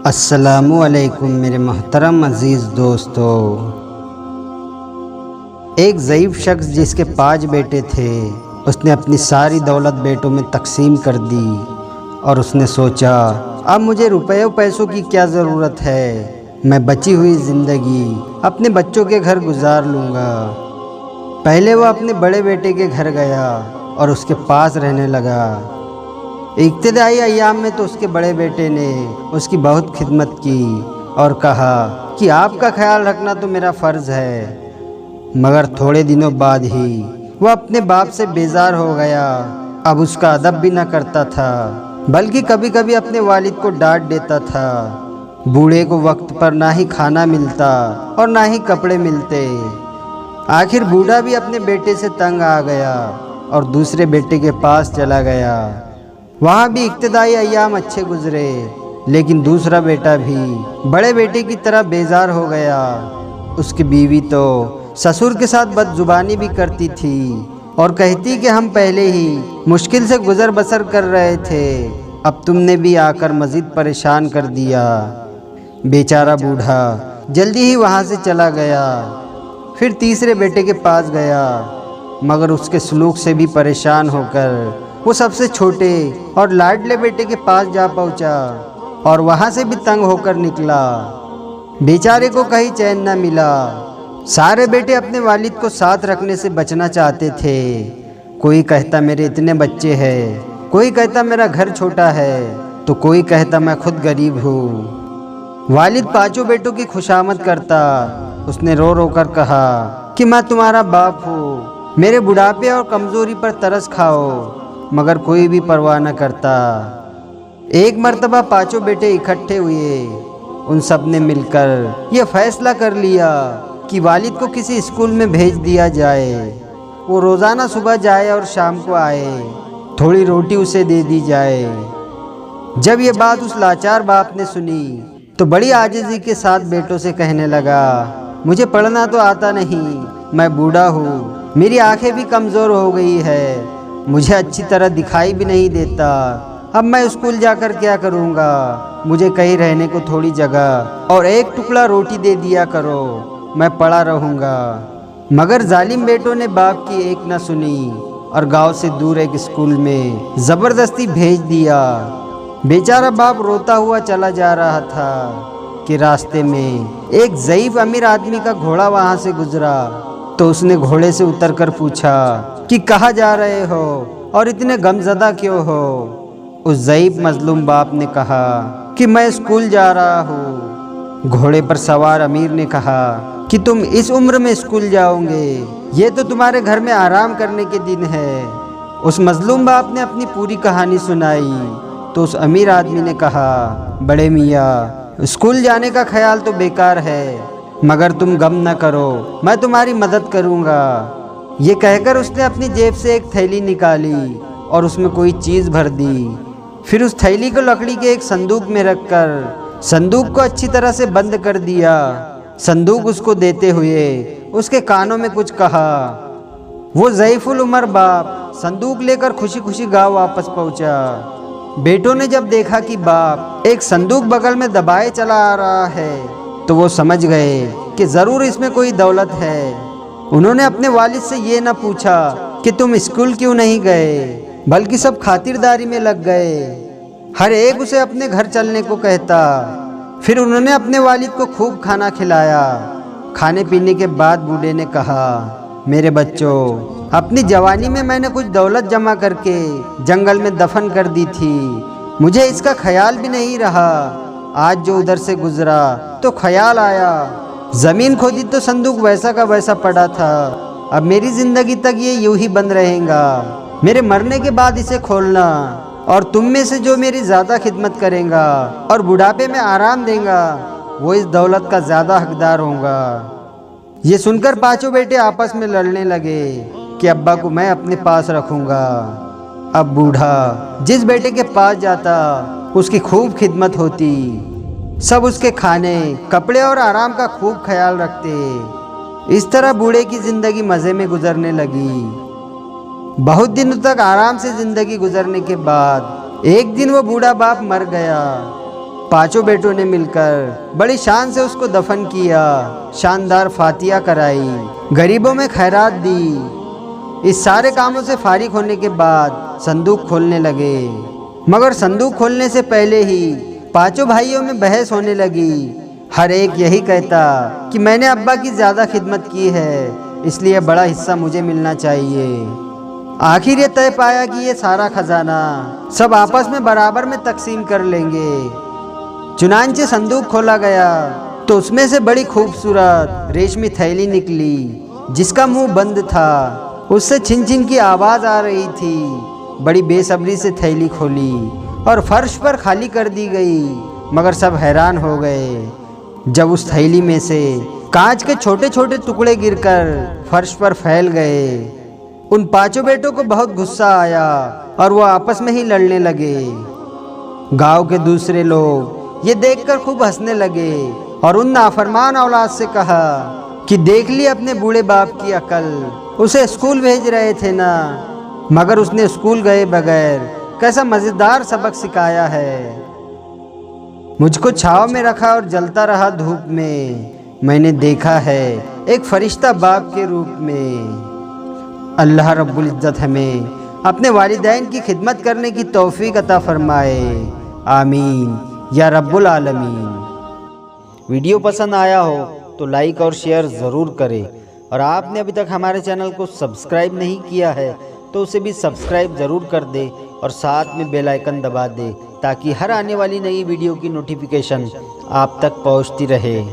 अस्सलामुअलैकुम मेरे मोहतरम अज़ीज़ दोस्तों। एक ज़ईफ़ शख्स जिसके 5 बेटे थे, उसने अपनी सारी दौलत बेटों में तकसीम कर दी और उसने सोचा अब मुझे रुपयों पैसों की क्या ज़रूरत है, मैं बची हुई ज़िंदगी अपने बच्चों के घर गुजार लूँगा। पहले वो अपने बड़े बेटे के घर गया और उसके पास रहने लगा। इब्तिदाई अय्याम में तो उसके बड़े बेटे ने उसकी बहुत खिदमत की और कहा कि आपका ख्याल रखना तो मेरा फ़र्ज़ है। मगर थोड़े दिनों बाद ही वह अपने बाप से बेजार हो गया। अब उसका अदब भी न करता था, बल्कि कभी कभी अपने वालिद को डांट देता था। बूढ़े को वक्त पर ना ही खाना मिलता और ना ही कपड़े मिलते। आखिर बूढ़ा भी अपने बेटे से तंग आ गया और दूसरे बेटे के पास चला गया। वहाँ भी इब्तिदाई अय्याम अच्छे गुजरे, लेकिन दूसरा बेटा भी बड़े बेटे की तरह बेजार हो गया। उसकी बीवी तो ससुर के साथ बदजुबानी भी करती थी और कहती कि हम पहले ही मुश्किल से गुजर बसर कर रहे थे, अब तुमने भी आकर मज़ीद परेशान कर दिया। बेचारा बूढ़ा जल्दी ही वहाँ से चला गया। फिर तीसरे बेटे के पास गया, मगर उसके सलूक से भी परेशान होकर वो सबसे छोटे और लाडले बेटे के पास जा पहुंचा और वहां से भी तंग होकर निकला। बेचारे को कहीं चैन न मिला। सारे बेटे अपने वालिद को साथ रखने से बचना चाहते थे। कोई कहता मेरे इतने बच्चे हैं, कोई कहता मेरा घर छोटा है, तो कोई कहता मैं खुद गरीब हूँ। वालिद 5 बेटों की खुशामद करता। उसने रो रो कर कहा कि मैं तुम्हारा बाप हूँ, मेरे बुढ़ापे और कमज़ोरी पर तरस खाओ। मगर कोई भी परवाह न करता। एक मर्तबा 5 बेटे इकट्ठे हुए। उन सब ने मिलकर यह फैसला कर लिया कि वालिद को किसी स्कूल में भेज दिया जाए। वो रोज़ाना सुबह जाए और शाम को आए, थोड़ी रोटी उसे दे दी जाए। जब ये बात उस लाचार बाप ने सुनी तो बड़ी आजिज़ी के साथ बेटों से कहने लगा, मुझे पढ़ना तो आता नहीं, मैं बूढ़ा हूँ, मेरी आंखें भी कमज़ोर हो गई है, मुझे अच्छी तरह दिखाई भी नहीं देता। अब मैं स्कूल जाकर क्या करूँगा? मुझे कहीं रहने को थोड़ी जगह और एक टुकड़ा रोटी दे दिया करो, मैं पड़ा रहूँगा। मगर जालिम बेटों ने बाप की एक न सुनी और गांव से दूर एक स्कूल में ज़बरदस्ती भेज दिया। बेचारा बाप रोता हुआ चला जा रहा था कि रास्ते में एक ज़ईफ़ अमीर आदमी का घोड़ा वहाँ से गुजरा। तो उसने घोड़े से उतरकर पूछा कि कहाँ जा रहे हो और इतने गमज़दा क्यों हो? उस ज़ईफ़ मज़लूम बाप ने कहा कि मैं स्कूल जा रहा हूँ। घोड़े पर सवार अमीर ने कहा कि तुम इस उम्र में स्कूल जाओगे, ये तो तुम्हारे घर में आराम करने के दिन है। उस मज़लूम बाप ने अपनी पूरी कहानी सुनाई तो उस अमीर आदमी ने कहा, बड़े मियाँ, स्कूल जाने का ख्याल तो बेकार है, मगर तुम गम न करो, मैं तुम्हारी मदद करूँगा। ये कहकर उसने अपनी जेब से एक थैली निकाली और उसमें कोई चीज़ भर दी। फिर उस थैली को लकड़ी के एक संदूक में रखकर संदूक को अच्छी तरह से बंद कर दिया। संदूक उसको देते हुए उसके कानों में कुछ कहा। वो ज़ईफ़ुल उमर बाप संदूक लेकर खुशी खुशी गाँव वापस पहुँचा। बेटों ने जब देखा कि बाप एक संदूक बगल में दबाए चला आ रहा है तो वो समझ गए कि ज़रूर इसमें कोई दौलत है। उन्होंने अपने वालिद से ये न पूछा कि तुम स्कूल क्यों नहीं गए, बल्कि सब खातिरदारी में लग गए। हर एक उसे अपने घर चलने को कहता। फिर उन्होंने अपने वालिद को खूब खाना खिलाया। खाने पीने के बाद बूढ़े ने कहा, मेरे बच्चों, अपनी जवानी में मैंने कुछ दौलत जमा करके जंगल में दफन कर दी थी, मुझे इसका ख्याल भी नहीं रहा। आज जो उधर से गुजरा तो ख्याल आया, ज़मीन खोदी तो संदूक वैसा का वैसा पड़ा था। अब मेरी ज़िंदगी तक ये यूं ही बंद रहेगा। मेरे मरने के बाद इसे खोलना और तुम में से जो मेरी ज़्यादा खिदमत करेगा और बुढ़ापे में आराम देगा, वो इस दौलत का ज़्यादा हकदार होगा। ये सुनकर 5 बेटे आपस में लड़ने लगे कि अब्बा को मैं अपने पास रखूँगा। अब बूढ़ा जिस बेटे के पास जाता उसकी खूब खिदमत होती। सब उसके खाने, कपड़े और आराम का खूब ख्याल रखते। इस तरह बूढ़े की ज़िंदगी मज़े में गुजरने लगी। बहुत दिनों तक आराम से ज़िंदगी गुजरने के बाद एक दिन वो बूढ़ा बाप मर गया। पांचों बेटों ने मिलकर बड़ी शान से उसको दफन किया, शानदार फातिया कराई, गरीबों में खैरात दी। इस सारे कामों से फारिग होने के बाद संदूक खोलने लगे, मगर संदूक खोलने से पहले ही पांचों भाइयों में बहस होने लगी। हर एक यही कहता कि मैंने अब्बा की ज़्यादा खिदमत की है, इसलिए बड़ा हिस्सा मुझे मिलना चाहिए। आखिर ये तय पाया कि ये सारा खजाना सब आपस में बराबर में तकसीम कर लेंगे। चुनांचे संदूक खोला गया तो उसमें से बड़ी खूबसूरत रेशमी थैली निकली, जिसका मुंह बंद था। उससे छिन छिन की आवाज़ आ रही थी। बड़ी बेसब्री से थैली खोली और फर्श पर खाली कर दी गई, मगर सब हैरान हो गए जब उस थैली में से कांच के छोटे छोटे टुकड़े गिरकर फर्श पर फैल गए। उन पांचों बेटों को बहुत गुस्सा आया और वो आपस में ही लड़ने लगे। गांव के दूसरे लोग ये देखकर खूब हंसने लगे और उन नाफरमान औलाद से कहा कि देख ली अपने बूढ़े बाप की अकल, उसे स्कूल भेज रहे थे ना, मगर उसने स्कूल गए बगैर कैसा मज़ेदार सबक सिखाया है। मुझको छाँव में रखा और जलता रहा धूप में, मैंने देखा है एक फरिश्ता बाप के रूप में। अल्लाह रब्बुल इज़्ज़त हमें अपने वालिदैन की खिदमत करने की तौफीक अता फरमाए, आमीन या रब्बुल आलमीन। वीडियो पसंद आया हो तो लाइक और शेयर ज़रूर करें, और आपने अभी तक हमारे चैनल को सब्सक्राइब नहीं किया है तो उसे भी सब्सक्राइब ज़रूर कर दे और साथ में बेल आइकन दबा दे, ताकि हर आने वाली नई वीडियो की नोटिफिकेशन आप तक पहुंचती रहे।